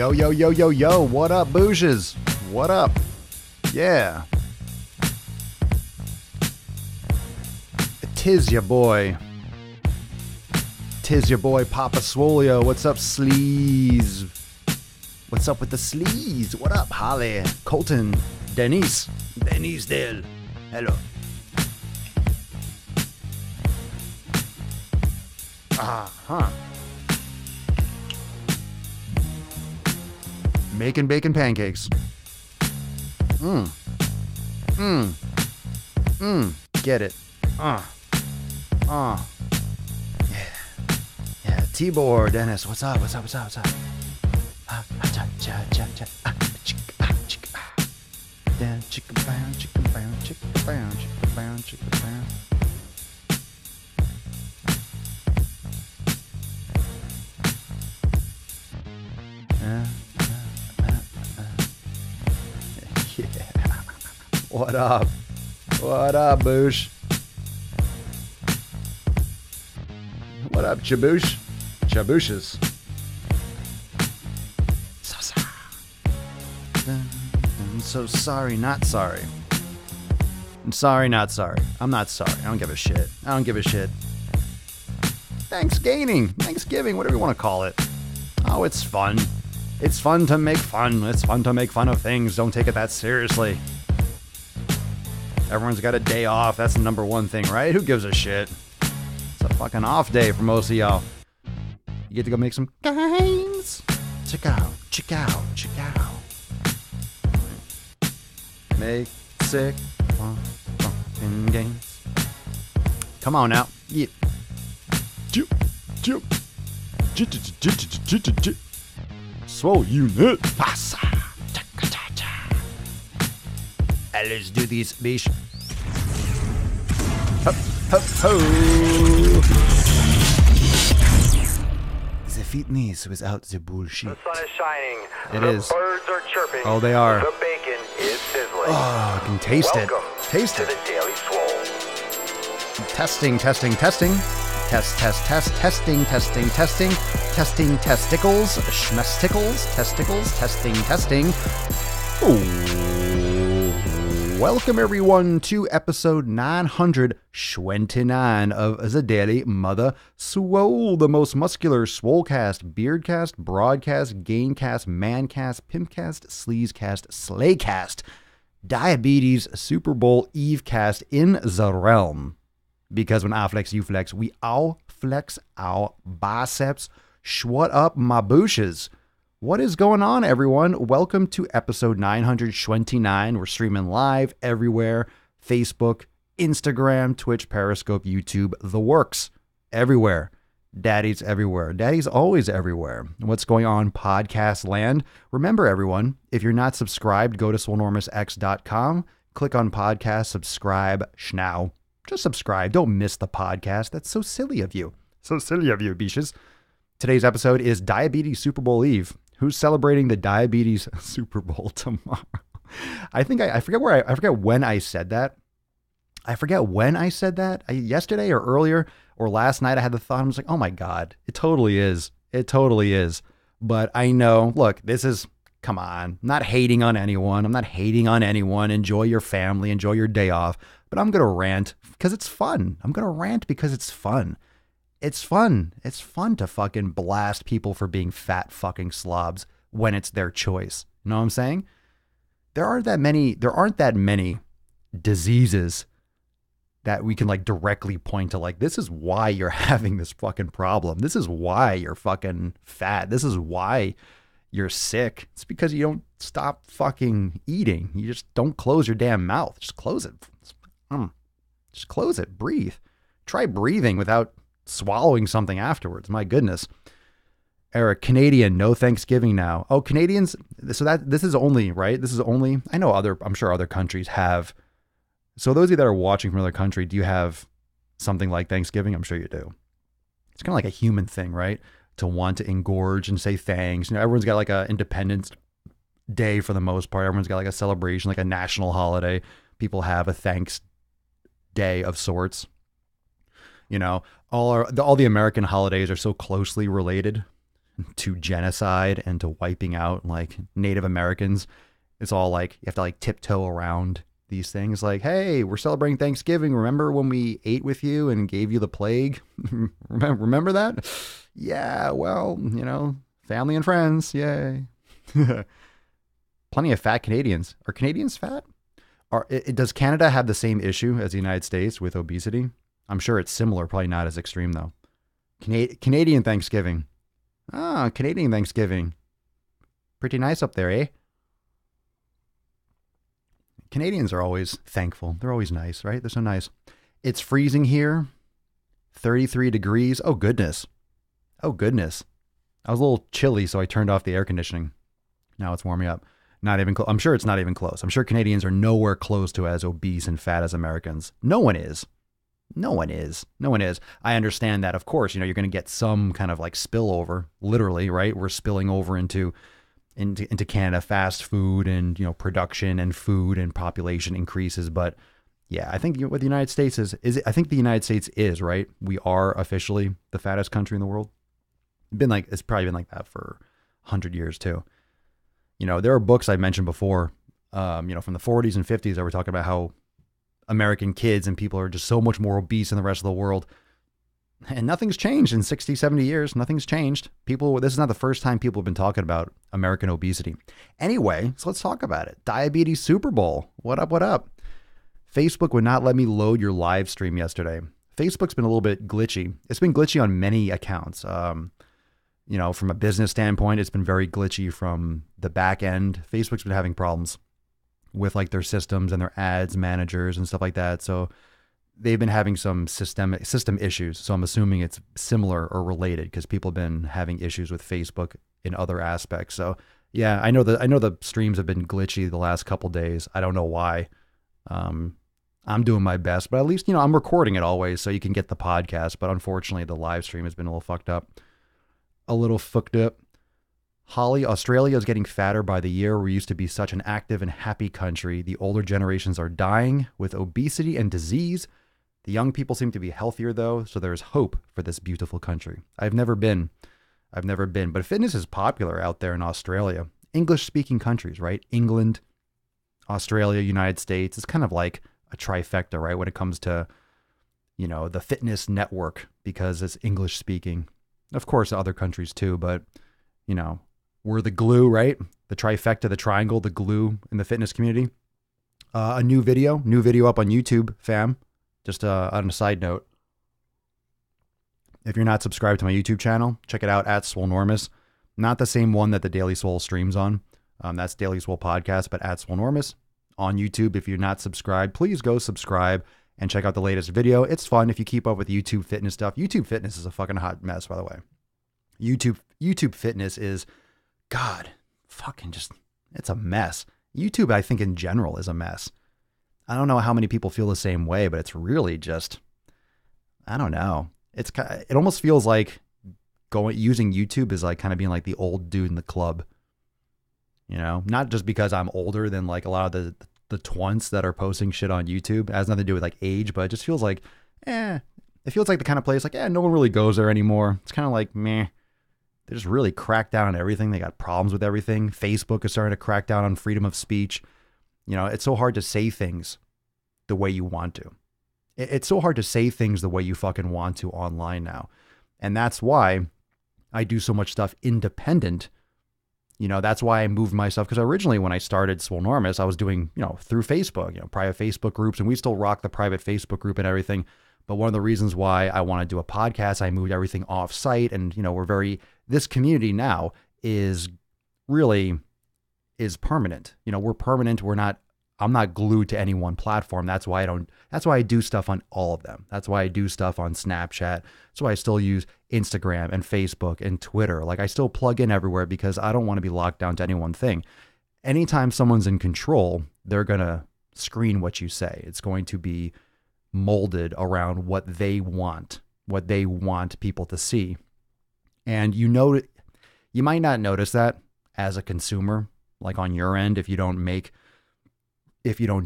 Yo, yo, yo, yo, yo. What up, Bouges? What up? Yeah. Tis your boy. Tis your boy, Papa Swole. What's up, sleaze? What's up with the sleaze? What up, Holly? Colton? Denise? Denise Dale. Hello. Uh-huh. Making bacon pancakes. Get it. Yeah. Yeah. Tibor, Dennis, what's up? What's up? What's up? What's up? Chicken brown, chicken brown, chicken brown, chicken brown, chicken brown. Yeah. What up? What up, Boosh? What up, Chaboosh? Chabooshes. I'm so sorry, not sorry. I'm sorry, not sorry. I'm not sorry. I don't give a shit. I don't give a shit. Thanksgiving, whatever you want to call it. Oh, it's fun. It's fun to make fun. It's fun to make fun of things. Don't take it that seriously. Everyone's got a day off. That's the number one thing, right? Who gives a shit? It's a fucking off day for most of y'all. You get to go make some gains. Check out. Make sick fucking gains. Come on now. Yeah. Swole unit. Let's do this, bitch. Hup, hup, ho. The fitness without the bullshit. The sun is shining. It the is. Birds are chirping. Oh, they are. The bacon is sizzling. Oh, I can taste Welcome it. Taste to it. the Daily Swole. Testing. Testing testicles. Schmesticles. Testing. Oh, welcome everyone to episode 929 of the Daily Mother Swole, the most muscular swolecast, beardcast, broadcast, gaincast, mancast, pimpcast, sleazecast, slaycast, diabetes, Super Bowl Evecast in the realm. Because when I flex, you flex, we all flex our biceps. What up, my booshes? What is going on, everyone? Welcome to episode 929. We're streaming live everywhere. Facebook, Instagram, Twitch, Periscope, YouTube, the works. Everywhere. Daddy's everywhere. Daddy's always everywhere. What's going on, podcast land? Remember, everyone, if you're not subscribed, go to swolenormousx.com. Click on podcast, subscribe, schnow. Just subscribe. Don't miss the podcast. That's so silly of you. So silly of you, biches. Today's episode is Diabetes Super Bowl Eve. Who's celebrating the Diabetes Super Bowl tomorrow? I forget when I said that. Yesterday or earlier or last night I had the thought. I was like, oh my God, it totally is. But I know, look, come on, I'm not hating on anyone. Enjoy your family, enjoy your day off. But I'm going to rant because it's fun. It's fun. It's fun to fucking blast people for being fat fucking slobs when it's their choice. You know what I'm saying? There aren't that many diseases that we can like directly point to, like, this is why you're having this fucking problem. This is why you're fucking fat. This is why you're sick. It's because you don't stop fucking eating. You just don't close your damn mouth. Just close it. Just close it. Breathe. Try breathing without swallowing something afterwards. My goodness. Eric, Canadian, no Thanksgiving now. Oh, Canadians. So this is only, right? I know I'm sure other countries have. So those of you that are watching from another country, do you have something like Thanksgiving? I'm sure you do. It's kind of like a human thing, right? To want to engorge and say thanks. You know, everyone's got like a Independence Day for the most part. Everyone's got like a celebration, like a national holiday. People have a thanks day of sorts. You know, all the American holidays are so closely related. to genocide and to wiping out like Native Americans. It's all like you have to like tiptoe around these things. Like, hey, we're celebrating Thanksgiving. Remember when we ate with you and gave you the plague? Remember that? Yeah, well, family and friends. Yay. Plenty of fat Canadians. Are Canadians fat? Does Canada have the same issue as the United States with obesity? I'm sure it's similar, probably not as extreme though. Canadian Thanksgiving. Ah, Canadian Thanksgiving. Pretty nice up there, eh? Canadians are always thankful. They're always nice, right? They're so nice. It's freezing here. 33 degrees. Oh, goodness. Oh, goodness. I was a little chilly, so I turned off the air conditioning. Now it's warming up. Not even close. I'm sure it's not even close. I'm sure Canadians are nowhere close to as obese and fat as Americans. No one is. No one is. No one is. I understand that, of course, you're going to get some kind of like spillover, literally, right? We're spilling over into Canada, fast food and, production and food and population increases. But yeah, I think what the United States I think the United States is, right? We are officially the fattest country in the world. It's probably been like that for 100 years too. There are books I mentioned before, from the 40s and 50s that were talking about how American kids and people are just so much more obese than the rest of the world. And nothing's changed in 60, 70 years. Nothing's changed. This is not the first time people have been talking about American obesity. Anyway, so let's talk about it. Diabetes Super Bowl. What up, what up? Facebook would not let me load your live stream yesterday. Facebook's been a little bit glitchy. It's been glitchy on many accounts. From a business standpoint, it's been very glitchy from the back end. Facebook's been having problems with like their systems and their ads managers and stuff like that. So they've been having some system issues. So I'm assuming it's similar or related because people have been having issues with Facebook in other aspects. So yeah, I know the streams have been glitchy the last couple days. I don't know why. I'm doing my best, but at least, I'm recording it always so you can get the podcast. But unfortunately, the live stream has been a little fucked up. Holly, Australia is getting fatter by the year. We used to be such an active and happy country. The older generations are dying with obesity and disease. The young people seem to be healthier, though, so there's hope for this beautiful country. I've never been, but fitness is popular out there in Australia. English-speaking countries, right? England, Australia, United States. It's kind of like a trifecta, right? When it comes to, the fitness network, because it's English-speaking. Of course, other countries too, but, we're the glue, right? The trifecta, the triangle, the glue in the fitness community. A new video up on YouTube, fam. Just on a side note, if you're not subscribed to my YouTube channel, check it out at Swolenormous. Not the same one that the Daily Swole streams on. That's Daily Swole Podcast, but at Swolenormous on YouTube. If you're not subscribed, please go subscribe and check out the latest video. It's fun if you keep up with YouTube fitness stuff. YouTube fitness is a fucking hot mess, by the way. YouTube fitness is, God, it's a mess. YouTube, I think in general, is a mess. I don't know how many people feel the same way, but it's really just, I don't know. It almost feels like using YouTube is like kind of being like the old dude in the club. Not just because I'm older than like a lot of the twunts that are posting shit on YouTube. It has nothing to do with like age, but it just feels like, it feels like the kind of place like, no one really goes there anymore. It's kind of like, meh. They just really crack down on everything. They got problems with everything. Facebook is starting to crack down on freedom of speech. It's so hard to say things the way you want to. It's so hard to say things the way you fucking want to online now. And that's why I do so much stuff independent. That's why I moved myself. Because originally when I started Swolenormous, I was doing, through Facebook, private Facebook groups. And we still rock the private Facebook group and everything. But one of the reasons why I want to do a podcast, I moved everything off site. And, this community now is permanent. We're permanent. I'm not glued to any one platform. That's why I do stuff on all of them. That's why I do stuff on Snapchat. That's why I still use Instagram and Facebook and Twitter. Like I still plug in everywhere because I don't want to be locked down to any one thing. Anytime someone's in control, they're going to screen what you say. It's going to be molded around what they want people to see. And you might not notice that as a consumer, like on your end, if you don't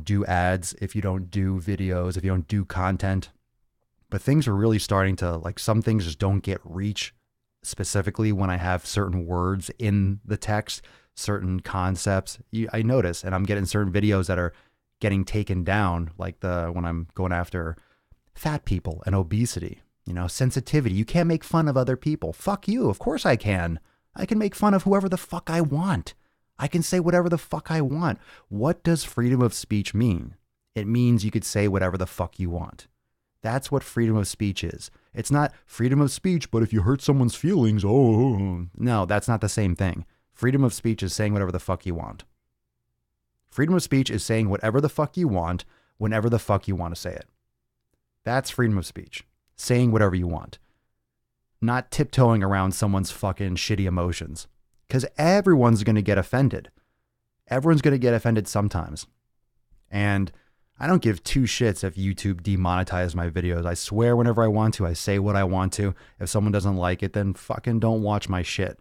do ads, if you don't do videos, if you don't do content. But things are really starting to, like, some things just don't get reach specifically when I have certain words in the text, certain concepts. I notice, and I'm getting certain videos that are getting taken down, like when I'm going after fat people and obesity, sensitivity. You can't make fun of other people. Fuck you. Of course I can. I can make fun of whoever the fuck I want. I can say whatever the fuck I want. What does freedom of speech mean? It means you could say whatever the fuck you want. That's what freedom of speech is. It's not freedom of speech, but if you hurt someone's feelings, no, that's not the same thing. Freedom of speech is saying whatever the fuck you want. Freedom of speech is saying whatever the fuck you want, whenever the fuck you want to say it. That's freedom of speech. Saying whatever you want. Not tiptoeing around someone's fucking shitty emotions. Because everyone's going to get offended. Everyone's going to get offended sometimes. And I don't give two shits if YouTube demonetizes my videos. I swear whenever I want to. I say what I want to. If someone doesn't like it, then fucking don't watch my shit.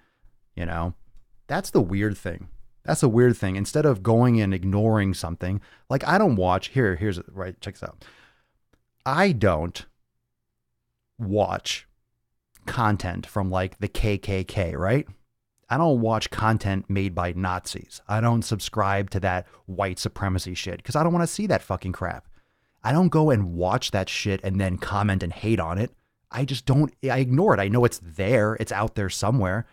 That's the weird thing. That's a weird thing. Instead of going and ignoring something, like I don't watch, here's it, right, check this out. I don't watch content from like the KKK, right? I don't watch content made by Nazis. I don't subscribe to that white supremacy shit because I don't want to see that fucking crap. I don't go and watch that shit and then comment and hate on it. I just don't, I ignore it. I know it's there. It's out there somewhere,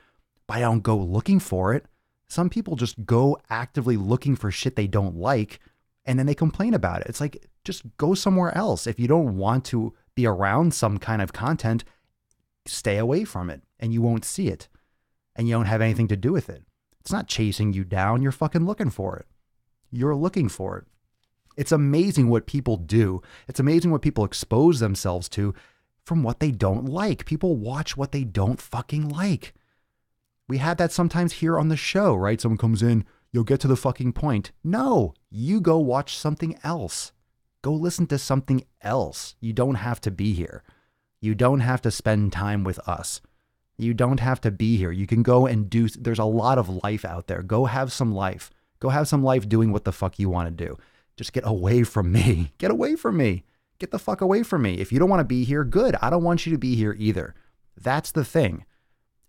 but I don't go looking for it. Some people just go actively looking for shit they don't like and then they complain about it. It's like, just go somewhere else. If you don't want to be around some kind of content, stay away from it and you won't see it and you don't have anything to do with it. It's not chasing you down. You're fucking looking for it. You're looking for it. It's amazing what people do. It's amazing what people expose themselves to from what they don't like. People watch what they don't fucking like. We have that sometimes here on the show, right? Someone comes in, you'll get to the fucking point. No, you go watch something else. Go listen to something else. You don't have to be here. You don't have to spend time with us. You don't have to be here. You can go and there's a lot of life out there. Go have some life. Go have some life doing what the fuck you want to do. Just get away from me. Get away from me. Get the fuck away from me. If you don't want to be here, good. I don't want you to be here either. That's the thing.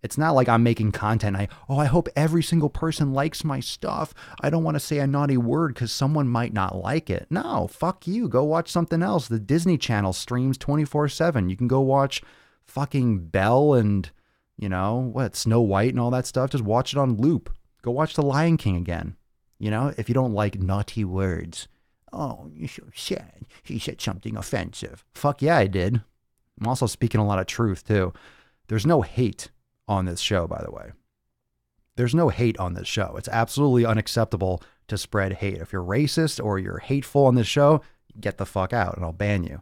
It's not like I'm making content. I hope every single person likes my stuff. I don't want to say a naughty word because someone might not like it. No, fuck you. Go watch something else. The Disney Channel streams 24/7. You can go watch fucking Belle and, Snow White and all that stuff. Just watch it on loop. Go watch The Lion King again. If you don't like naughty words. Oh, you're so sad. He said something offensive. Fuck yeah, I did. I'm also speaking a lot of truth too. There's no hate on this show, by the way. There's no hate on this show. It's absolutely unacceptable to spread hate. If you're racist or you're hateful on this show, get the fuck out and I'll ban you.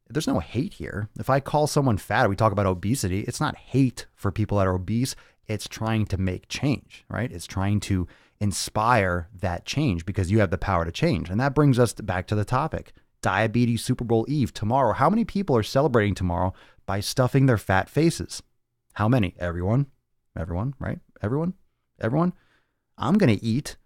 There's no hate here. If I call someone fat, we talk about obesity, it's not hate for people that are obese. It's trying to make change, right? It's trying to inspire that change because you have the power to change. And that brings us back to the topic. Diabetes Super Bowl Eve tomorrow. How many people are celebrating tomorrow by stuffing their fat faces? How many? Everyone, right? Everyone. I'm going to eat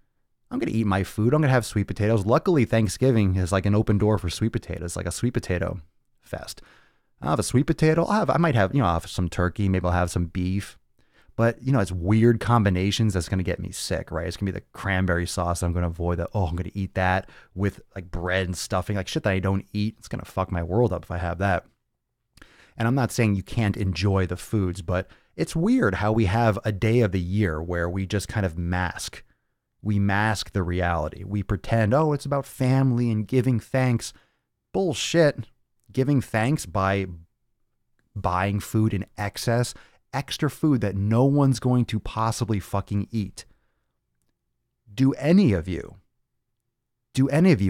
my food. I'm going to have sweet potatoes. Luckily, Thanksgiving is like an open door for sweet potatoes, like a sweet potato fest. I'll have a sweet potato. I might have, I'll have some turkey. Maybe I'll have some beef. But, it's weird combinations that's going to get me sick, right? It's going to be the cranberry sauce. I'm going to avoid that. I'm going to eat that with like bread and stuffing, like shit that I don't eat. It's going to fuck my world up if I have that. And I'm not saying you can't enjoy the foods, but it's weird how we have a day of the year where we just kind of mask. We mask the reality. We pretend, it's about family and giving thanks. Bullshit. Giving thanks by buying food in excess, extra food that no one's going to possibly fucking eat. Do any of you,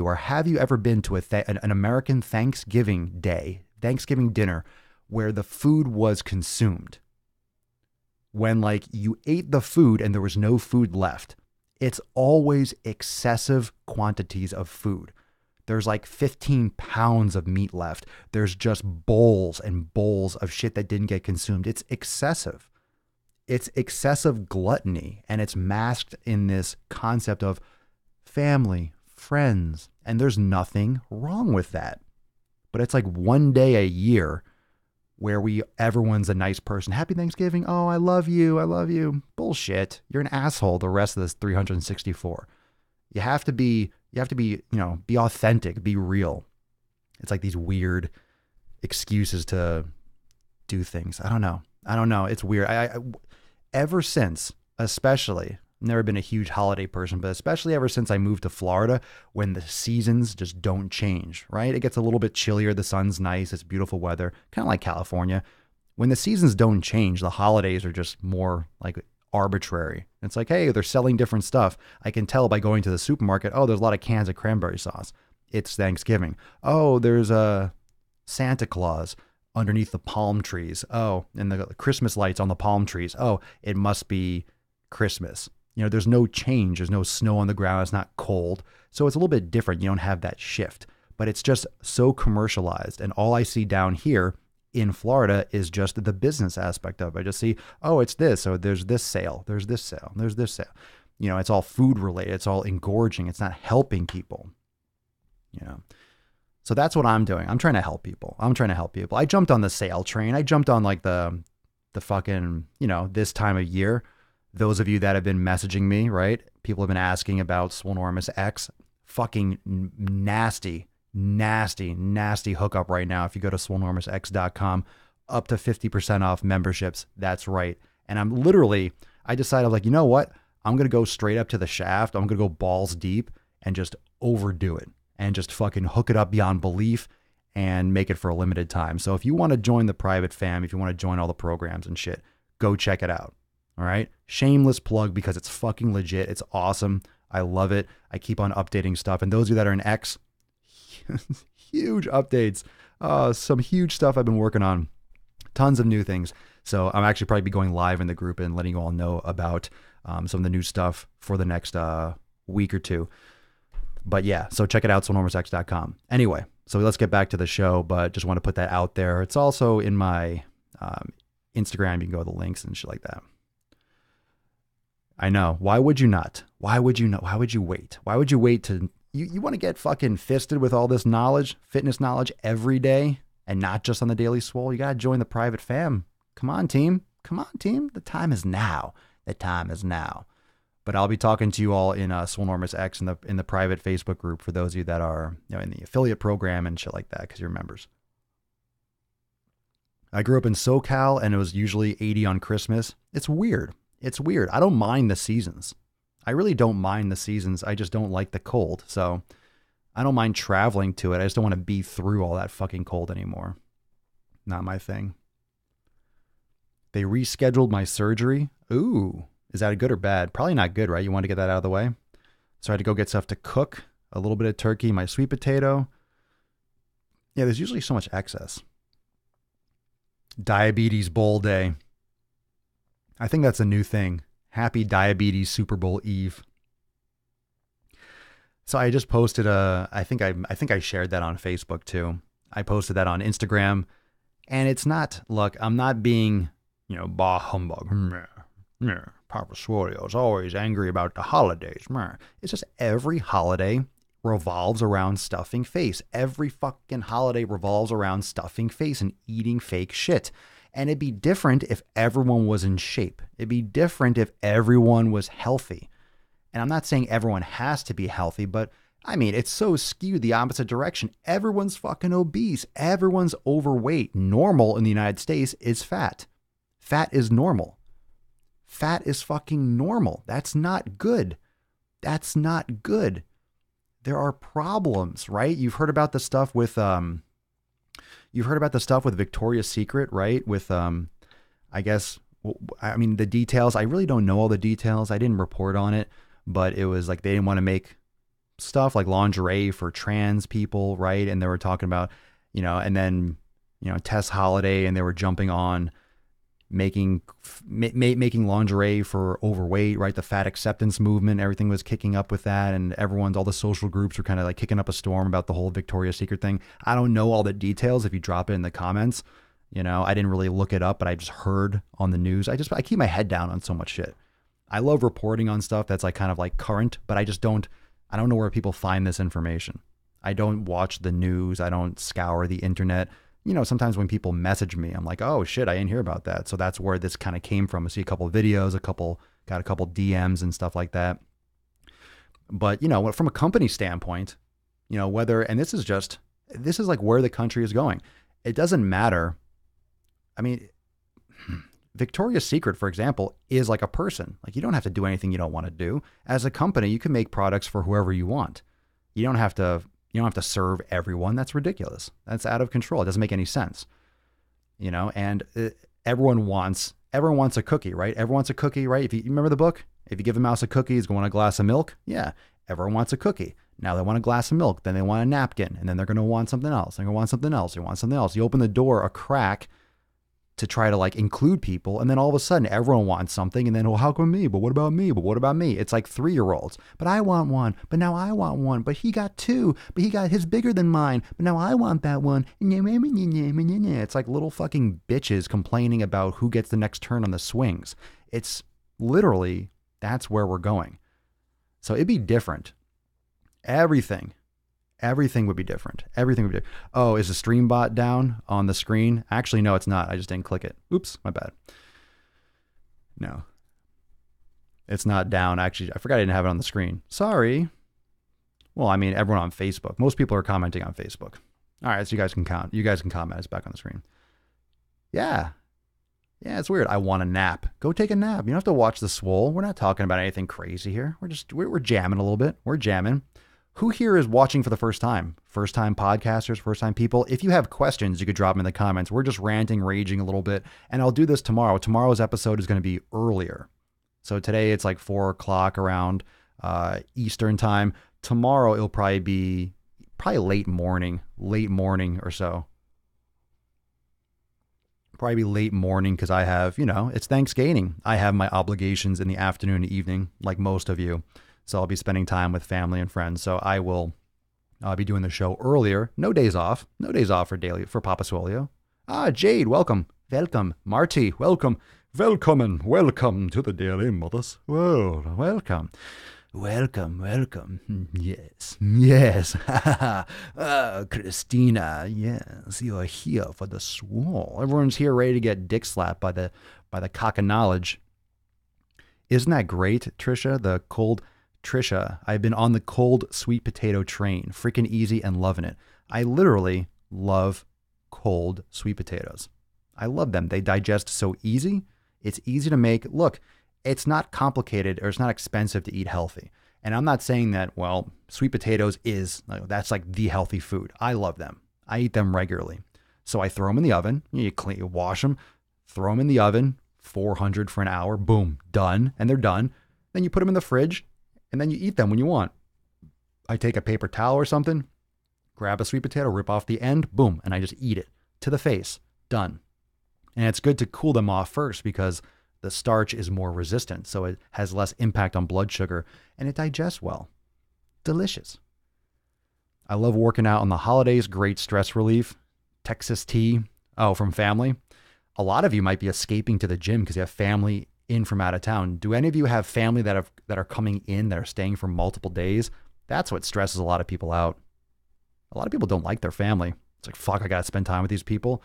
or have you ever been to an American Thanksgiving day, Thanksgiving dinner, where the food was consumed? When like you ate the food and there was no food left. It's always excessive quantities of food. There's like 15 pounds of meat left. There's just bowls and bowls of shit that didn't get consumed. It's excessive. It's excessive gluttony, and it's masked in this concept of family, friends, and there's nothing wrong with that. But it's like one day a year where everyone's a nice person. Happy Thanksgiving. Oh, I love you. I love you. Bullshit. You're an asshole the rest of this 364. You have to be, be authentic, be real. It's like these weird excuses to do things. I don't know. It's weird. I ever since, especially, I've never been a huge holiday person, but especially ever since I moved to Florida, when the seasons just don't change, right? It gets a little bit chillier. The sun's nice. It's beautiful weather, kind of like California. When the seasons don't change, the holidays are just more like arbitrary. It's like, hey, they're selling different stuff. I can tell by going to the supermarket. Oh, there's a lot of cans of cranberry sauce. It's Thanksgiving. Oh, there's a Santa Claus underneath the palm trees. Oh, and the Christmas lights on the palm trees. Oh, it must be Christmas. There's no change. There's no snow on the ground. It's not cold. So it's a little bit different. You don't have that shift, but it's just so commercialized. And all I see down here in Florida is just the business aspect of it. I just see, oh, it's this. Oh, there's this sale. There's this sale. There's this sale. It's all food related. It's all engorging. It's not helping people. So that's what I'm doing. I'm trying to help people. I jumped on the sale train. I jumped on like the fucking, this time of year. Those of you that have been messaging me, right? People have been asking about Swolenormous X. Fucking nasty hookup right now. If you go to swolenormousx.com, up to 50% off memberships. That's right. And I decided like, you know what? I'm going to go straight up to the shaft. I'm going to go balls deep and just overdo it and just fucking hook it up beyond belief and make it for a limited time. So if you want to join the private fam, if you want to join all the programs and shit, go check it out. All right. Shameless plug because it's fucking legit. It's awesome. I love it. I keep on updating stuff. And those of you that are in X, huge updates. Some huge stuff I've been working on. Tons of new things. So I'm actually probably be going live in the group and letting you all know about some of the new stuff for the next week or two. But yeah, so check it out, swolenormousx.com. Anyway, so let's get back to the show, but just want to put that out there. It's also in my Instagram. You can go to the links and shit like that. I know. Why would you not? Why would you not? Why would you wait? Why would you wait to... You want to get fucking fisted with all this knowledge, fitness knowledge every day and not just on the Daily Swole? You got to join the private fam. Come on, team. The time is now. But I'll be talking to you all in Swolenormous X in the private Facebook group for those of you that are in the affiliate program and shit like that because you're members. I grew up in SoCal and it was usually 80 on Christmas. It's weird. I don't mind the seasons. I really don't mind the seasons. I just don't like the cold. So I don't mind traveling to it. I just don't want to be through all that fucking cold anymore. Not my thing. They rescheduled my surgery. Ooh, is that good or bad? Probably not good, right? You want to get that out of the way. So I had to go get stuff to cook, a little bit of turkey, my sweet potato. Yeah, there's usually so much excess. Diabetes Bowl Day. I think that's a new thing. Happy Diabetes Super Bowl Eve. So I just posted I think I shared that on Facebook too. I posted that on Instagram, and it's not, look, I'm not being, bah humbug. Papa Swole is always angry about the holidays. It's just every holiday revolves around stuffing face. Every fucking holiday revolves around stuffing face and eating fake shit. And it'd be different if everyone was in shape. It'd be different if everyone was healthy. And I'm not saying everyone has to be healthy, but I mean, it's so skewed the opposite direction. Everyone's fucking obese. Everyone's overweight. Normal in the United States is fat. Fat is normal. Fat is fucking normal. That's not good. That's not good. There are problems, right? You've heard about the stuff with Victoria's Secret, right? With I guess, I mean, the details, I really don't know all the details. I didn't report on it, but it was like they didn't want to make stuff like lingerie for trans people, right? And they were talking about, and then, Tess Holiday, and they were jumping on making lingerie for overweight, right? The fat acceptance movement, everything was kicking up with that, and all the social groups were kind of like kicking up a storm about the whole Victoria's Secret thing. I don't know all the details. If you drop it in the comments, I didn't really look it up, but I just heard on the news. I keep my head down on so much shit. I love reporting on stuff that's like kind of like current, but I don't know where people find this information. I don't watch the news. I don't scour the internet. sometimes when people message me, I'm like, oh shit, I didn't hear about that. So that's where this kind of came from. I see a couple of videos, got a couple DMs and stuff like that. But, from a company standpoint, and this is like where the country is going. It doesn't matter. I mean, Victoria's Secret, for example, is like a person. Like, you don't have to do anything you don't want to do. As a company, you can make products for whoever you want. You don't have to serve everyone. That's ridiculous. That's out of control. It doesn't make any sense. And everyone wants a cookie, right? Everyone wants a cookie, right? If you remember the book, if you give a mouse a cookie, it's going to want a glass of milk. Yeah. Everyone wants a cookie. Now they want a glass of milk. Then they want a napkin. And then they're going to want something else. They're going to want something else. They want something else. You open the door a crack to try to like include people. And then all of a sudden everyone wants something. And then, well, how come me? But what about me? But what about me? It's like 3-year-olds. But I want one. But now I want one. But he got 2. But he got his bigger than mine. But now I want that one. It's like little fucking bitches complaining about who gets the next turn on the swings. It's literally, that's where we're going. So it'd be different. Everything would be different. Everything would be different. Oh, is the stream bot down on the screen? Actually, no, it's not. I just didn't click it. Oops, my bad. No, it's not down. Actually, I forgot I didn't have it on the screen. Sorry. Well, I mean, everyone on Facebook. Most people are commenting on Facebook. All right, so you guys can comment. It's back on the screen. Yeah. Yeah, it's weird. I want a nap. Go take a nap. You don't have to watch the Swole. We're not talking about anything crazy here. We're jamming a little bit. We're jamming. Who here is watching for the first time? First time podcasters, first time people. If you have questions, you could drop them in the comments. We're just ranting, raging a little bit. And I'll do this tomorrow. Tomorrow's episode is going to be earlier. So today it's like 4:00 around Eastern time. Tomorrow it'll probably be late morning or so. Probably be late morning because I have, it's Thanksgiving. I have my obligations in the afternoon and evening, like most of you. So I'll be spending time with family and friends. So I will be doing the show earlier. No days off. No days off for Papa Swolio. Jade, welcome. Welcome. Marty, welcome. Welcome to the Daily Mothers World. Welcome. Yes. Christina, yes, you're here for the Swole. Everyone's here ready to get dick slapped by the cock of knowledge. Isn't that great, Trisha? I've been on the cold sweet potato train. Freaking easy and loving it. I literally love cold sweet potatoes. I love them. They digest so easy. It's easy to make. Look, it's not complicated or it's not expensive to eat healthy. And I'm not saying that, well, sweet potatoes that's like the healthy food. I love them. I eat them regularly. So I throw them in the oven. You wash them, throw them in the oven, 400 for an hour, boom, done. And they're done. Then you put them in the fridge and then you eat them when you want. I take a paper towel or something, grab a sweet potato, rip off the end, boom, and I just eat it to the face. Done. And it's good to cool them off first because the starch is more resistant, so it has less impact on blood sugar, and it digests well. Delicious. I love working out on the holidays. Great stress relief. Texas tea. Oh, from family. A lot of you might be escaping to the gym because you have family in from out of town. Do any of you have family that are coming in that are staying for multiple days? That's what stresses a lot of people out. A lot of people don't like their family. It's like, fuck, I got to spend time with these people.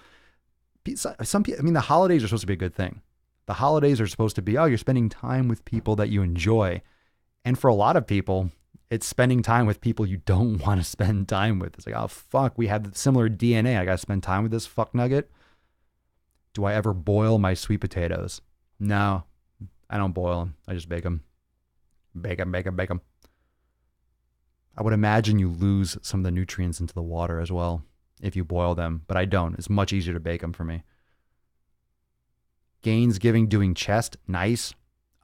Some people, the holidays are supposed to be a good thing. The holidays are supposed to be, you're spending time with people that you enjoy. And for a lot of people, it's spending time with people you don't want to spend time with. It's like, oh, fuck, we have similar DNA. I got to spend time with this fuck nugget. Do I ever boil my sweet potatoes? No, I don't boil them. I just bake them. Bake them. I would imagine you lose some of the nutrients into the water as well if you boil them, but I don't. It's much easier to bake them for me. Gainsgiving doing chest, nice.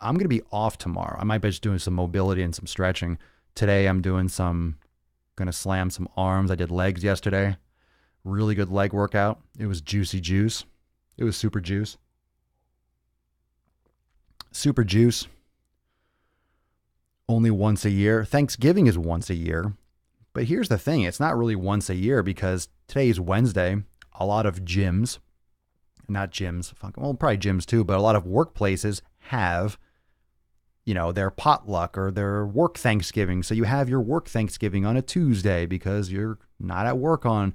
I'm going to be off tomorrow. I might be just doing some mobility and some stretching. Today I'm going to slam some arms. I did legs yesterday. Really good leg workout. It was juicy juice. It was super juice. Super juice. Only once a year. Thanksgiving is once a year. But here's the thing. It's not really once a year because today is Wednesday. A lot of gyms, not gyms, well, probably gyms too, but a lot of workplaces have, their potluck or their work Thanksgiving. So you have your work Thanksgiving on a Tuesday because you're not at work on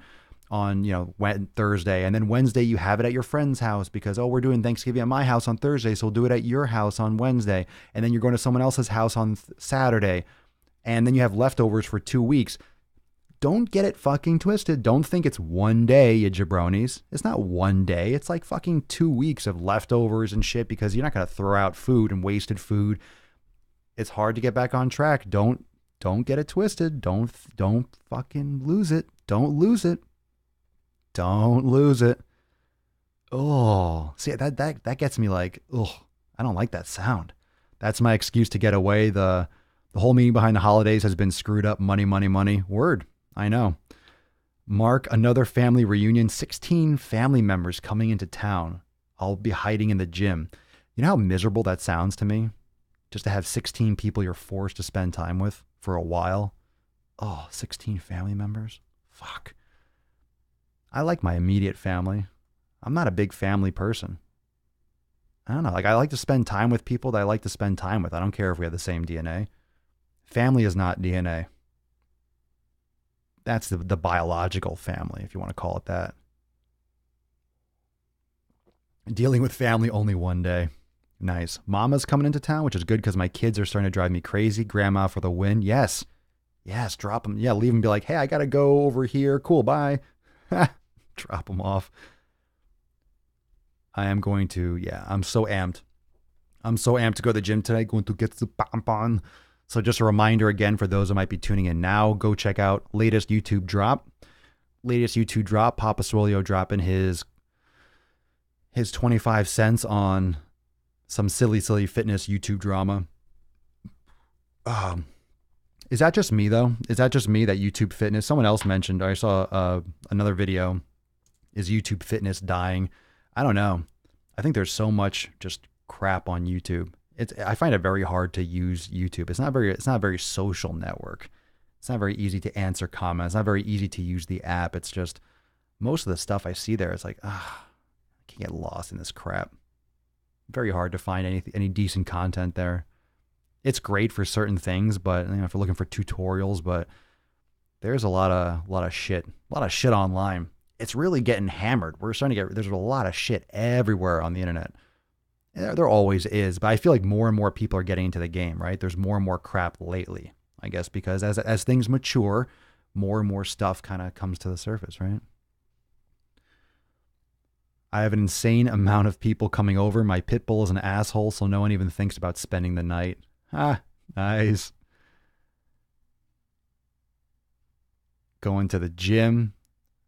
on, Thursday. And then Wednesday, you have it at your friend's house because, oh, we're doing Thanksgiving at my house on Thursday. So we'll do it at your house on Wednesday. And then you're going to someone else's house on Saturday. And then you have leftovers for 2 weeks. Don't get it fucking twisted. Don't think it's one day, you jabronis. It's not one day. It's like fucking 2 weeks of leftovers and shit because you're not going to throw out food and wasted food. It's hard to get back on track. Don't get it twisted. Don't fucking lose it. Don't lose it. Don't lose it. Oh, see, that gets me like, oh, I don't like that sound. That's my excuse to get away. The whole meaning behind the holidays has been screwed up. Money, money, money. Word. I know. Mark, another family reunion. 16 family members coming into town. I'll be hiding in the gym. You know how miserable that sounds to me? Just to have 16 people you're forced to spend time with for a while. Oh, 16 family members? Fuck. I like my immediate family. I'm not a big family person. I don't know. Like, I like to spend time with people that I like to spend time with. I don't care if we have the same DNA. Family is not DNA. That's the biological family, if you want to call it that. Dealing with family only one day. Nice. Mama's coming into town, which is good because my kids are starting to drive me crazy. Grandma for the win. Yes. Yes, drop them. Yeah, leave them. Be like, hey, I got to go over here. Cool, bye. Drop them off. I am going to, I'm so amped. I'm so amped to go to the gym today. Going to get the bonbon. So just a reminder again for those that might be tuning in now, go check out latest YouTube drop. Papa Swole dropping his 25 cents on some silly fitness YouTube drama. Is that just me though? Is that just me that YouTube fitness? Someone else mentioned, I saw another video. Is YouTube fitness dying? I don't know. I think there's so much just crap on YouTube. I find it very hard to use YouTube. It's not a very social network. It's not very easy to answer comments. It's not very easy to use the app. It's just most of the stuff I see there is like, I can't get lost in this crap. Very hard to find any decent content there. It's great for certain things, but if you're looking for tutorials, but there's a lot of shit online. It's really getting hammered. There's a lot of shit everywhere on the internet. There always is, but I feel like more and more people are getting into the game, right? There's more and more crap lately, I guess, because as things mature, more and more stuff kind of comes to the surface, right? I have an insane amount of people coming over. My pit bull is an asshole, so no one even thinks about spending the night. Ah, nice. Going to the gym.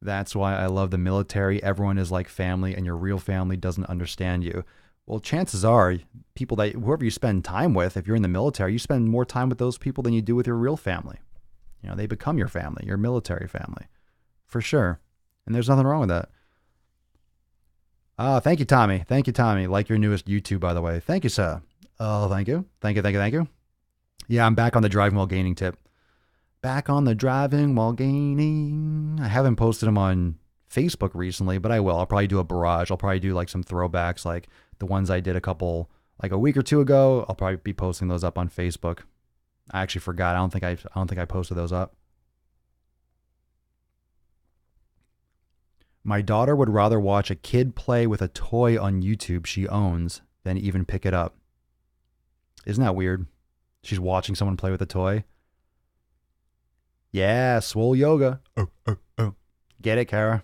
That's why I love the military. Everyone is like family, and your real family doesn't understand you. Well, chances are whoever you spend time with, if you're in the military, you spend more time with those people than you do with your real family. They become your family, your military family, for sure. And there's nothing wrong with that. Thank you, Tommy. Thank you, Tommy. Like your newest YouTube, by the way. Thank you, sir. Oh, thank you. Thank you. Yeah, I'm back on the driving while gaining tip. Back on the driving while gaining. I haven't posted them on Facebook recently, but I will. I'll probably do a barrage. I'll probably do like some throwbacks, like the ones I did a week or two ago. I'll probably be posting those up on Facebook. I actually forgot. I don't think I posted those up. My daughter would rather watch a kid play with a toy on YouTube she owns than even pick it up. Isn't that weird? She's watching someone play with a toy. Yeah, Swole Yoga. Oh. Get it, Kara?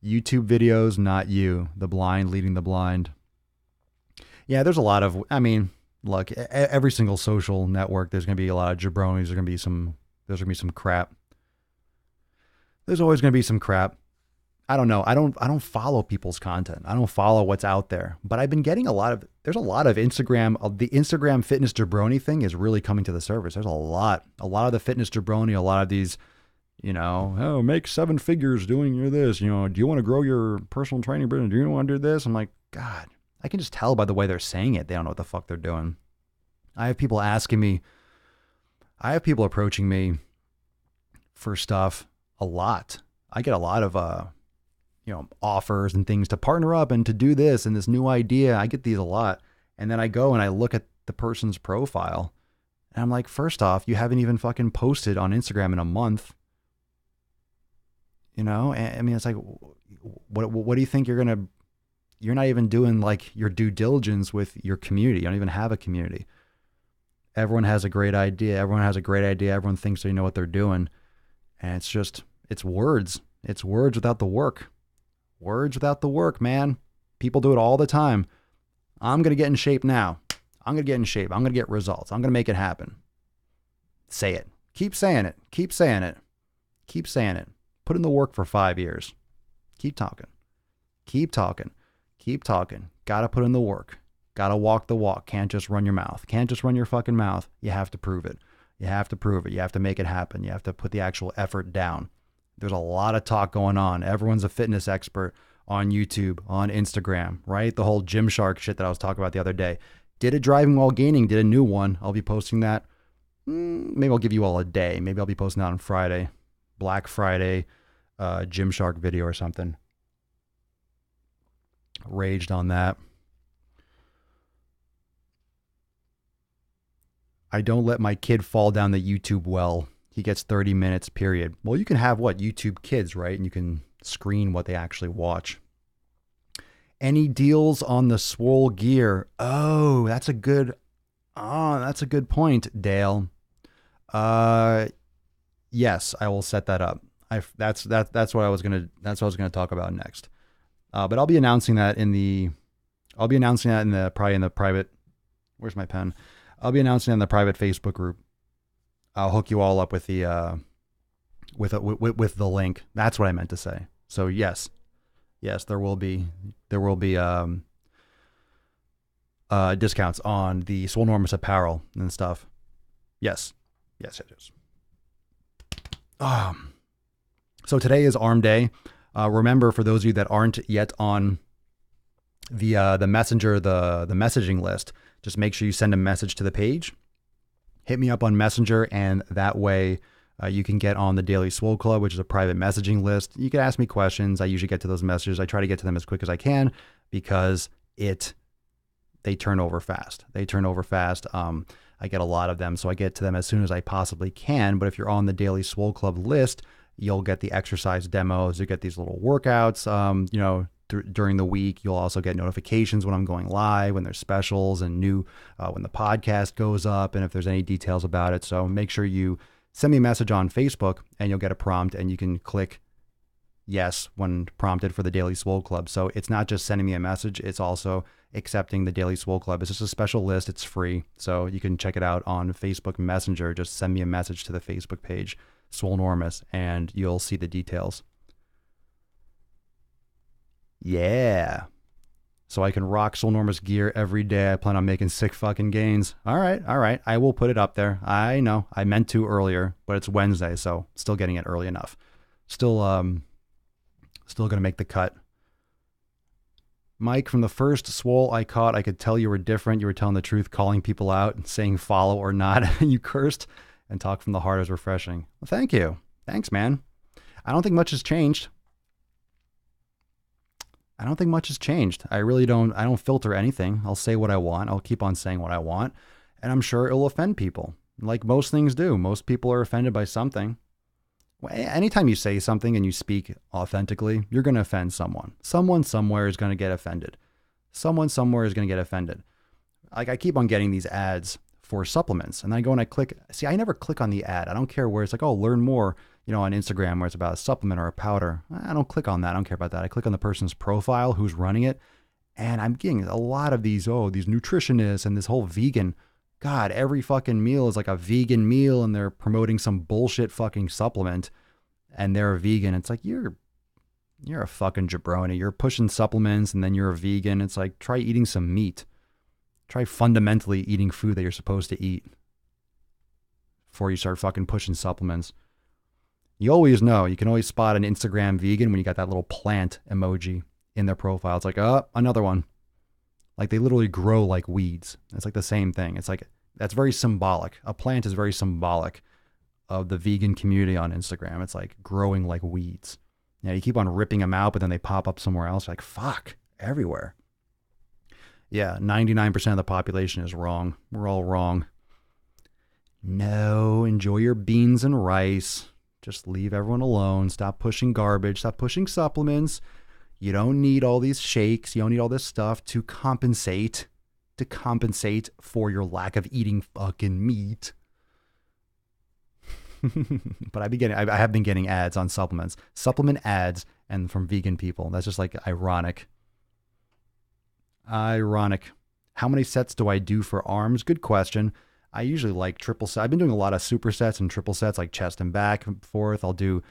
YouTube videos, not you. The blind leading the blind. Yeah, there's a lot of, look, every single social network, there's going to be a lot of jabronis. There's going to be some crap. There's always going to be some crap. I don't know. I don't follow people's content. I don't follow what's out there. But I've been getting there's a lot of Instagram. The Instagram fitness jabroni thing is really coming to the surface. There's a lot of the fitness jabroni, a lot of these, make 7 figures doing this. Do you want to grow your personal training business? Do you want to do this? I'm like, God, I can just tell by the way they're saying it. They don't know what the fuck they're doing. I have people approaching me for stuff a lot. I get a lot of, offers and things to partner up and to do this and this new idea. I get these a lot. And then I go and I look at the person's profile and I'm like, first off, you haven't even fucking posted on Instagram in a month. You know, I mean, it's like, what do you think you're not even doing like your due diligence with your community. You don't even have a community. Everyone has a great idea. Everyone thinks they know what they're doing. And it's words. It's words without the work. Words without the work, man. People do it all the time. I'm going to get in shape now. I'm going to get in shape. I'm going to get results. I'm going to make it happen. Say it. Keep saying it. Keep saying it. Keep saying it. Put in the work for 5 years. Keep talking. Keep talking. Keep talking. Got to put in the work. Got to walk the walk. Can't just run your mouth. Can't just run your fucking mouth. You have to prove it. You have to prove it. You have to make it happen. You have to put the actual effort down. There's a lot of talk going on. Everyone's a fitness expert on YouTube, on Instagram, right? The whole Gymshark shit that I was talking about the other day. Did a driving while gaining, did a new one. I'll be posting that. Maybe I'll give you all a day. Maybe I'll be posting that on Friday. Black Friday, Gymshark video or something. Raged on that. I don't let my kid fall down the YouTube well. He gets 30 minutes, period. Well, you can have YouTube Kids, right? And you can screen what they actually watch. Any deals on the Swole gear? Oh, that's a good point, Dale. Yes, I will set that up. That's what I was gonna talk about next. But I'll be announcing that probably in the private. Where's my pen? I'll be announcing it in the private Facebook group. I'll hook you all up with the with the link. That's what I meant to say. So yes, there will be discounts on the Swole Enormous apparel and stuff. Yes. So today is Arm Day. Remember, for those of you that aren't yet on the messenger, the messaging list, just make sure you send a message to the page. Hit me up on Messenger, and that way you can get on the Daily Swole Club, which is a private messaging list. You can ask me questions. I usually get to those messages. I try to get to them as quick as I can because they turn over fast. I get a lot of them, so I get to them as soon as I possibly can. But if you're on the Daily Swole Club list, you'll get the exercise demos. You get these little workouts, during the week. You'll also get notifications when I'm going live, when there's specials and new, when the podcast goes up, and if there's any details about it. So make sure you send me a message on Facebook, and you'll get a prompt, and you can click yes when prompted for the Daily Swole Club. So it's not just sending me a message, it's also accepting the Daily Swole Club. It's just a special list. It's free. So you can check it out on Facebook Messenger. Just send me a message to the Facebook page, Swole Enormous, and you'll see the details. Yeah. So I can rock Swole Enormous gear every day. I plan on making sick fucking gains. All right. I will put it up there. I know. I meant to earlier, but it's Wednesday, so still getting it early enough. Still going to make the cut. Mike, from the first Swole I caught, I could tell you were different. You were telling the truth, calling people out and saying follow or not. You cursed and talk from the heart is refreshing. Well, thank you. Thanks, man. I don't think much has changed. I really don't. I don't filter anything. I'll say what I want. I'll keep on saying what I want. And I'm sure it'll offend people. Like most things do. Most people are offended by something. Anytime you say something and you speak authentically, you're going to offend someone. Someone somewhere is going to get offended. Like I keep on getting these ads for supplements, and I go and I click. See, I never click on the ad. I don't care where it's like, oh, learn more, on Instagram where it's about a supplement or a powder. I don't click on that. I don't care about that. I click on the person's profile, who's running it, and I'm getting a lot of these nutritionists and this whole vegan. God, every fucking meal is like a vegan meal, and they're promoting some bullshit fucking supplement, and they're a vegan. It's like, you're a fucking jabroni. You're pushing supplements, and then you're a vegan. It's like, try eating some meat. Try fundamentally eating food that you're supposed to eat before you start fucking pushing supplements. You always know. You can always spot an Instagram vegan when you got that little plant emoji in their profile. It's like, oh, another one. Like they literally grow like weeds. It's like the same thing. It's like, that's very symbolic. A plant is very symbolic of the vegan community on Instagram. It's like growing like weeds. You keep on ripping them out, but then they pop up somewhere else. You're like, fuck, everywhere. Yeah, 99% of the population is wrong. We're all wrong. No, enjoy your beans and rice. Just leave everyone alone. Stop pushing garbage. Stop pushing supplements. You don't need all these shakes. You don't need all this stuff to compensate for your lack of eating fucking meat. But I have been getting ads on supplement ads, and from vegan people. That's just like ironic. How many sets do I do for arms? Good question. I usually like triple set. I've been doing a lot of supersets and triple sets, like chest and back and forth. I'll do,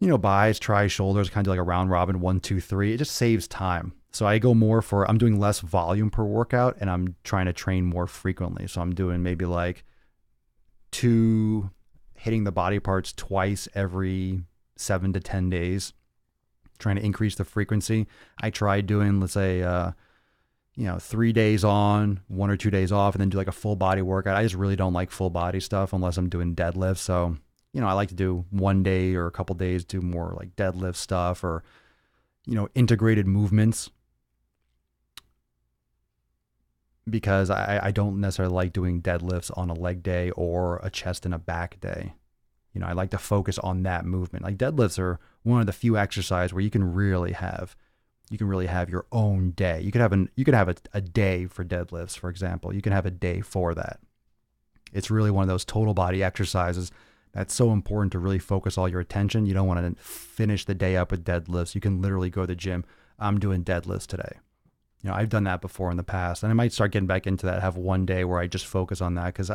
buys, tries, shoulders, kind of like a round robin, 1, 2, 3. It just saves time. So I go more for, I'm doing less volume per workout, and I'm trying to train more frequently. So I'm doing maybe like 2, hitting the body parts twice every 7 to 10 days, trying to increase the frequency. I try doing, let's say, 3 days on, 1 or 2 days off, and then do like a full body workout. I just really don't like full body stuff unless I'm doing deadlifts. So, I like to do 1 day or a couple days, do more like deadlift stuff or, integrated movements, because I don't necessarily like doing deadlifts on a leg day or a chest and a back day. I like to focus on that movement. Like deadlifts are one of the few exercises where you can really have your own day. You could have a day for deadlifts, for example. You can have a day for that. It's really one of those total body exercises that's so important to really focus all your attention. You don't want to finish the day up with deadlifts. You can literally go to the gym. I'm doing deadlifts today. I've done that before in the past, and I might start getting back into that. Have one day where I just focus on that, because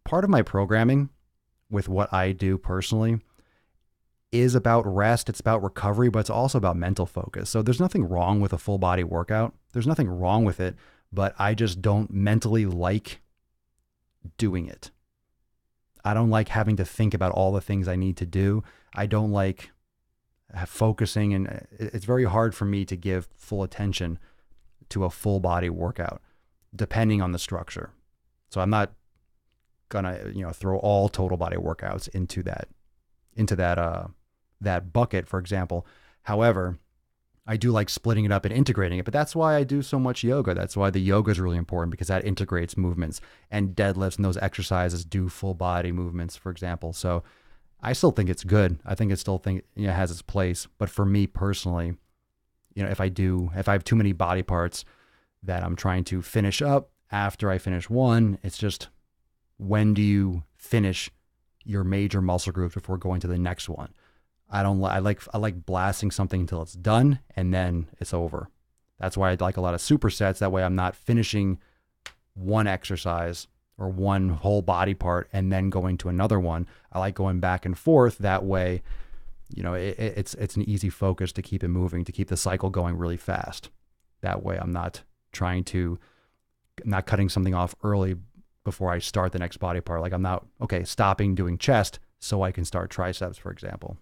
part of my programming with what I do personally is about rest. It's about recovery, but it's also about mental focus. So there's nothing wrong with a full body workout. There's nothing wrong with it, but I just don't mentally like doing it. I don't like having to think about all the things I need to do. I don't like focusing, and it's very hard for me to give full attention to a full body workout, depending on the structure. So I'm not gonna, throw all total body workouts into that bucket, for example. However, I do like splitting it up and integrating it, but that's why I do so much yoga. That's why the yoga is really important, because that integrates movements, and deadlifts and those exercises do full body movements, for example. So I still think it's good. I think it has its place. But for me personally, if I have too many body parts that I'm trying to finish up after I finish one, it's just, when do you finish your major muscle groups before going to the next one? I like blasting something until it's done, and then it's over. That's why I like a lot of supersets. That way I'm not finishing one exercise or one whole body part and then going to another one. I like going back and forth. That way, it's an easy focus to keep it moving, to keep the cycle going really fast. That way I'm not cutting something off early before I start the next body part. Like I'm not, stopping doing chest so I can start triceps, for example.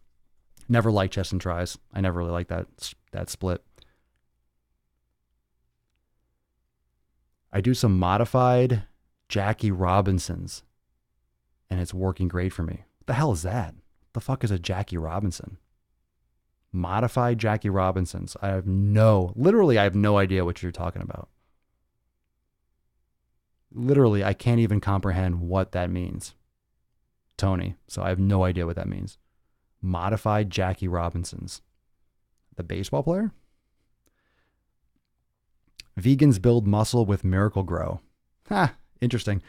Never liked chest and tries. I never really liked that split. I do some modified Jackie Robinsons, and it's working great for me. What the hell is that? The fuck is a Jackie Robinson? Modified Jackie Robinsons. I have no idea what you're talking about. Literally, I can't even comprehend what that means, Tony. So I have no idea what that means. Modified Jackie Robinsons. The baseball player? Vegans build muscle with Miracle Grow. Interesting.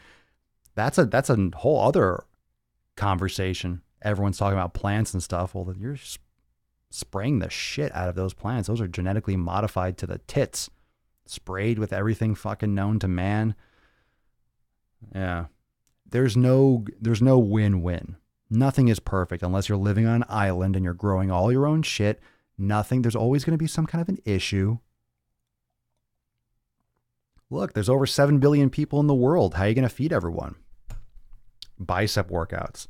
That's a whole other conversation. Everyone's talking about plants and stuff. Well, you're spraying the shit out of those plants. Those are genetically modified to the tits. Sprayed with everything fucking known to man. Yeah. There's no win-win. Nothing is perfect unless you're living on an island and you're growing all your own shit. There's always going to be some kind of an issue. Look, there's over 7 billion people in the world. How are you going to feed everyone? Bicep workouts.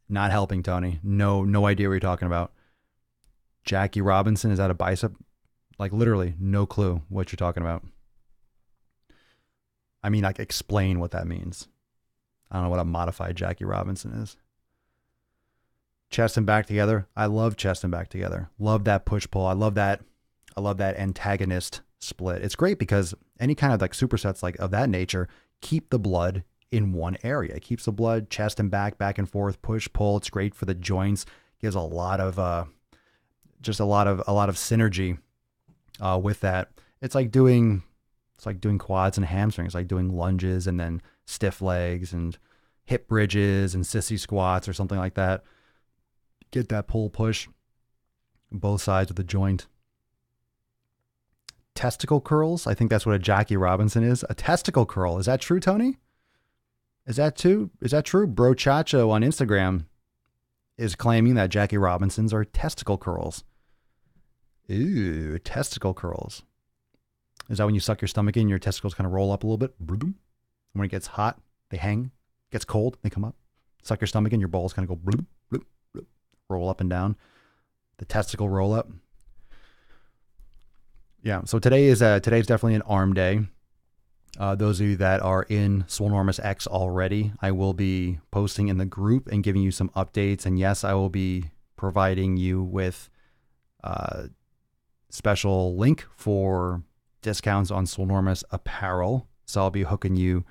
Not helping, Tony. No idea what you're talking about. Jackie Robinson, is that a bicep? Like literally no clue what you're talking about. I mean, like explain what that means. I don't know what a modified Jackie Robinson is. Chest and back together. I love chest and back together. Love that push pull. I love that antagonist split. It's great because any kind of like supersets like of that nature keep the blood in one area. It keeps the blood, chest and back and forth, push, pull. It's great for the joints. Gives a lot of just a lot of synergy with that. It's like doing quads and hamstrings, like doing lunges and then stiff legs and hip bridges and sissy squats or something like that. Get that pull push both sides of the joint. Testicle curls. I think that's what a Jackie Robinson is. A testicle curl. Is that true, Tony? Is that true? Bro Chacho on Instagram is claiming that Jackie Robinsons are testicle curls. Ooh, testicle curls. Is that when you suck your stomach in, your testicles kind of roll up a little bit? When it gets hot, they hang. Gets cold, they come up. Suck your stomach in, your balls kind of go bloop, bloop, bloop, roll up and down. The testicle roll up. Yeah, so today's definitely an arm day. Those of you that are in Swolenormous X already, I will be posting in the group and giving you some updates. And yes, I will be providing you with a special link for discounts on Swolenormous apparel. So I'll be hooking you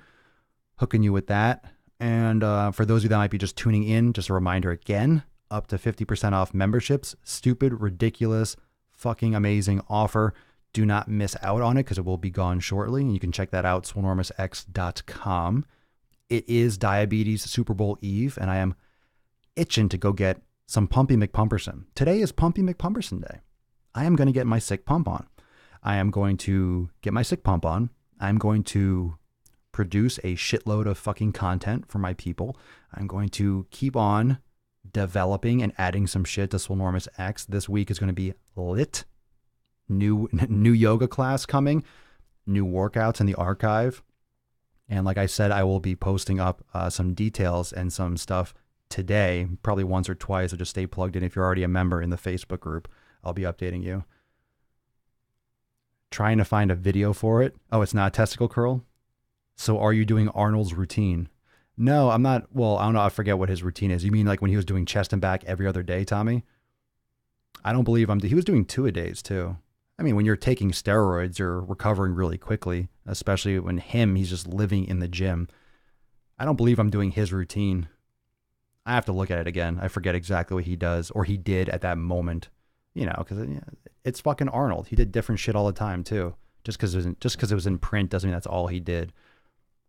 with that. And for those of you that might be just tuning in, just a reminder again, up to 50% off memberships. Stupid, ridiculous, fucking amazing offer. Do not miss out on it because it will be gone shortly. And you can check that out, swolenormousx.com. It is Diabetes Super Bowl Eve, and I am itching to go get some Pumpy McPumperson. Today is Pumpy McPumperson Day. I am going to get my sick pump on. I am going to get my sick pump on. I'm going to produce a shitload of fucking content for my people. I'm going to keep on developing and adding some shit to Swolenormous X. This week is going to be lit. New yoga class coming, new workouts in the archive. And like I said, I will be posting up some details and some stuff today, probably once or twice. So just stay plugged in. If you're already a member in the Facebook group, I'll be updating you. Trying to find a video for it. Oh, it's not a testicle curl. So are you doing Arnold's routine? No, I'm not. Well, I don't know. I forget what his routine is. You mean like when he was doing chest and back every other day, Tommy? I don't believe he was doing 2-a-days too. I mean, when you're taking steroids, you're recovering really quickly, especially when he's just living in the gym. I don't believe I'm doing his routine. I have to look at it again. I forget exactly what he does or he did at that moment, because it's fucking Arnold. He did different shit all the time too. Just because it was in print doesn't mean that's all he did.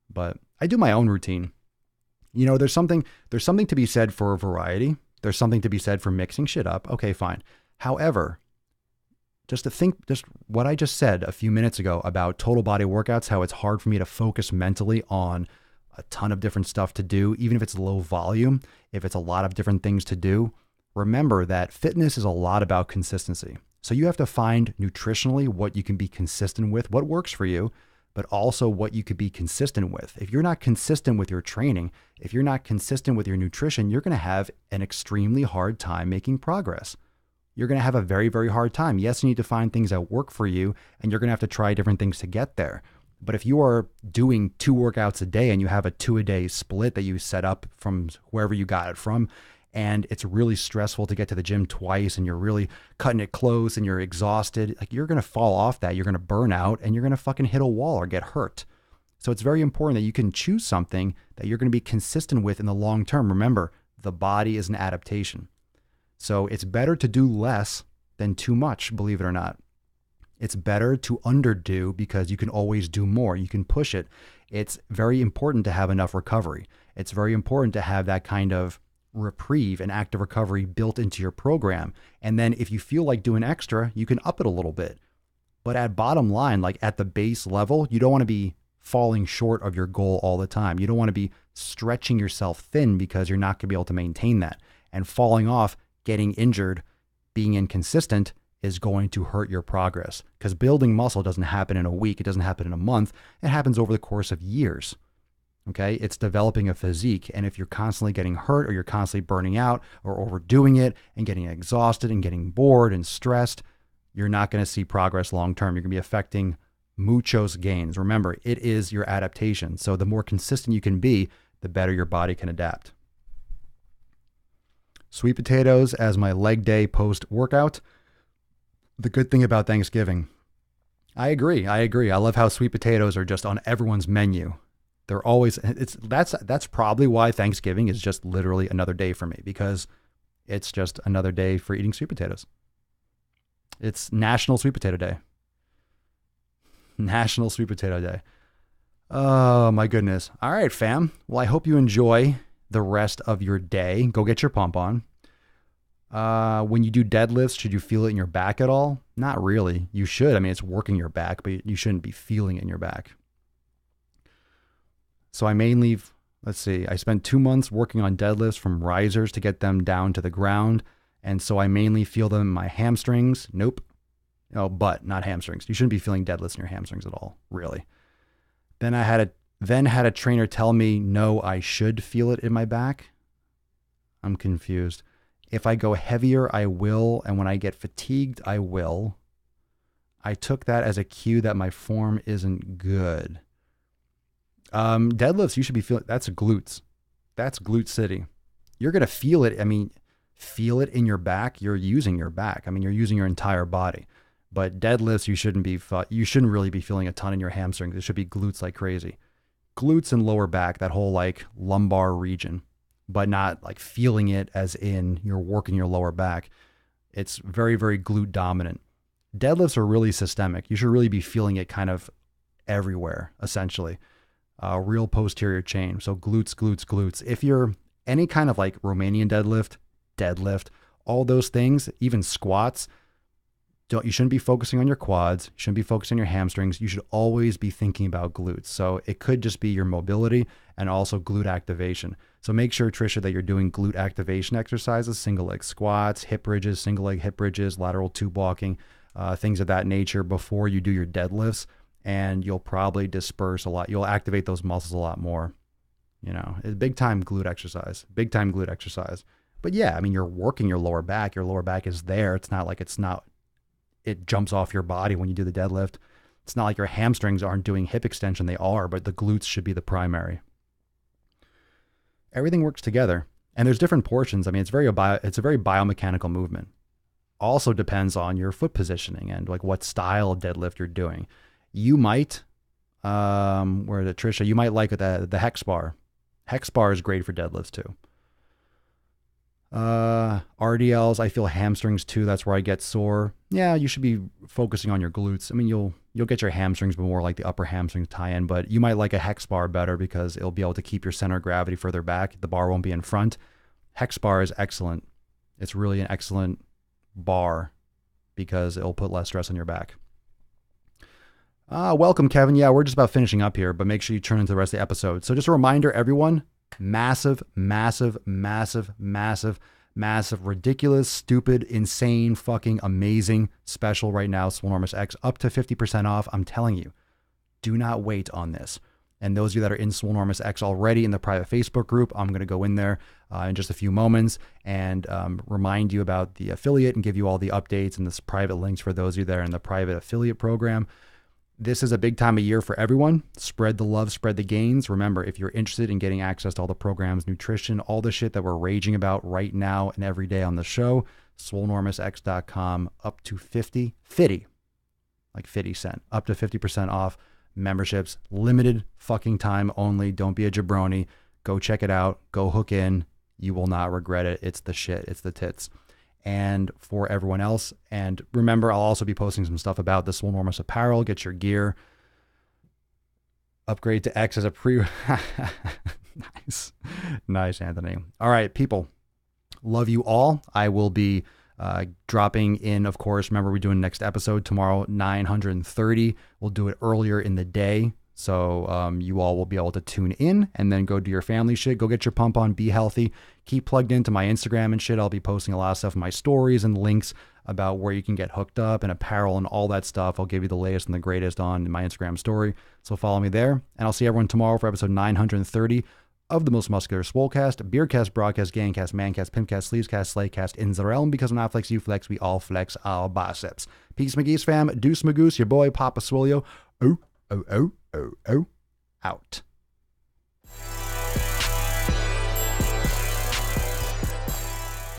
But I do my own routine. There's something to be said for variety. There's something to be said for mixing shit up. Okay, fine. However, just what I just said a few minutes ago about total body workouts, how it's hard for me to focus mentally on a ton of different stuff to do, even if it's low volume, if it's a lot of different things to do. Remember that fitness is a lot about consistency. So you have to find nutritionally what you can be consistent with, what works for you, but also what you could be consistent with. If you're not consistent with your training, if you're not consistent with your nutrition, you're going to have an extremely hard time making progress. You're going to have a very, very hard time. Yes, you need to find things that work for you, and you're going to have to try different things to get there. But if you are doing 2 workouts a day and you have a 2-a-day split that you set up from wherever you got it from, and it's really stressful to get to the gym twice and you're really cutting it close and you're exhausted, like you're going to fall off that. You're going to burn out and you're going to fucking hit a wall or get hurt. So it's very important that you can choose something that you're going to be consistent with in the long term. Remember, the body is an adaptation. So it's better to do less than too much, believe it or not. It's better to underdo because you can always do more. You can push it. It's very important to have enough recovery. It's very important to have that kind of reprieve and active recovery built into your program. And then if you feel like doing extra, you can up it a little bit. But at bottom line, like at the base level, you don't want to be falling short of your goal all the time. You don't want to be stretching yourself thin because you're not going to be able to maintain that. And falling off, getting injured, being inconsistent is going to hurt your progress, because building muscle doesn't happen in a week. It doesn't happen in a month. It happens over the course of years. Okay. It's developing a physique. And if you're constantly getting hurt or you're constantly burning out or overdoing it and getting exhausted and getting bored and stressed, you're not going to see progress long-term. You're going to be affecting muchos gains. Remember, it is your adaptation. So the more consistent you can be, the better your body can adapt. Sweet potatoes as my leg day post-workout. The good thing about Thanksgiving. I agree. I love how sweet potatoes are just on everyone's menu. They're always, that's probably why Thanksgiving is just literally another day for me, because it's just another day for eating sweet potatoes. It's National Sweet Potato Day. National Sweet Potato Day. Oh my goodness. All right, fam. Well, I hope you enjoy the rest of your day. Go get your pump on. When you do deadlifts, should you feel it in your back at all? Not really. You should. I mean, it's working your back, but you shouldn't be feeling it in your back. So I mainly, let's see, I spent 2 months working on deadlifts from risers to get them down to the ground. And so I mainly feel them in my hamstrings. Nope. Oh, but not hamstrings. You shouldn't be feeling deadlifts in your hamstrings at all, really. Then I had a trainer tell me, no, I should feel it in my back. I'm confused. If I go heavier, I will. And when I get fatigued, I will. I took that as a cue that my form isn't good. Deadlifts, you should be feeling, that's glutes. That's glute city. You're going to feel it. I mean, feel it in your back. You're using your back. I mean, you're using your entire body. But deadlifts, you shouldn't really be feeling a ton in your hamstrings. It should be glutes like crazy. Glutes and lower back, that whole like lumbar region, but not like feeling it as in you're working your lower back. It's very, very glute dominant. Deadlifts are really systemic. You should really be feeling it kind of everywhere, essentially. Real posterior chain. So glutes, glutes, glutes. If you're any kind of like Romanian deadlift, all those things, even squats, you shouldn't be focusing on your quads. You shouldn't be focusing on your hamstrings. You should always be thinking about glutes. So it could just be your mobility and also glute activation. So make sure, Trisha, that you're doing glute activation exercises, single leg squats, hip bridges, single leg hip bridges, lateral tube walking, things of that nature before you do your deadlifts. And you'll probably disperse a lot. You'll activate those muscles a lot more. You know, it's big time glute exercise. But yeah, I mean, you're working your lower back. Your lower back is there. It's not like it jumps off your body when you do the deadlift. It's not like your hamstrings aren't doing hip extension. They are, but the glutes should be the primary. Everything works together. And there's different portions. I mean, it's a very biomechanical movement. Also depends on your foot positioning and like what style of deadlift you're doing. You might, Trisha, you might like the hex bar. Hex bar is great for deadlifts too. RDLs, I feel hamstrings too. That's where I get sore. Yeah, you should be focusing on your glutes. I mean, you'll get your hamstrings, but more like the upper hamstrings tie in, but you might like a hex bar better because it'll be able to keep your center of gravity further back. The bar won't be in front. Hex bar is excellent. It's really an excellent bar because it'll put less stress on your back. Welcome, Kevin. Yeah, we're just about finishing up here, but make sure you turn into the rest of the episode. So just a reminder, everyone, massive, ridiculous, stupid, insane, fucking amazing special right now, Swolenormous X, up to 50% off. I'm telling you, do not wait on this. And those of you that are in Swolenormous X already in the private Facebook group, I'm going to go in there in just a few moments and remind you about the affiliate and give you all the updates and this private links for those of you that are in the private affiliate program. This is a big time of year for everyone. Spread the love, spread the gains. Remember, if you're interested in getting access to all the programs, nutrition, all the shit that we're raging about right now and every day on the show, swolenormousx.com, up to 50 cent, up to 50% off memberships, limited fucking time only. Don't be a jabroni. Go check it out. Go hook in. You will not regret it. It's the shit. It's the tits. And for everyone else. And remember, I'll also be posting some stuff about the Swolenormous apparel. Get your gear. Upgrade to X as a pre. Nice, Anthony. All right, people. Love you all. I will be dropping in, of course. Remember, we're doing next episode tomorrow, 9:30. We'll do it earlier in the day. So you all will be able to tune in and then go do your family shit. Go get your pump on. Be healthy. Keep plugged into my Instagram and shit. I'll be posting a lot of stuff in my stories and links about where you can get hooked up and apparel and all that stuff. I'll give you the latest and the greatest on my Instagram story. So follow me there. And I'll see everyone tomorrow for episode 930 of the Most Muscular Swolecast, Beercast, Broadcast, Gangcast, Mancast, Pimpcast, Sleevescast, Slaycast, in the realm. Because when I flex, you flex, we all flex our biceps. Peace, McGee's fam. Deuce Magoose, your boy, Papa Swolio. Oh, out.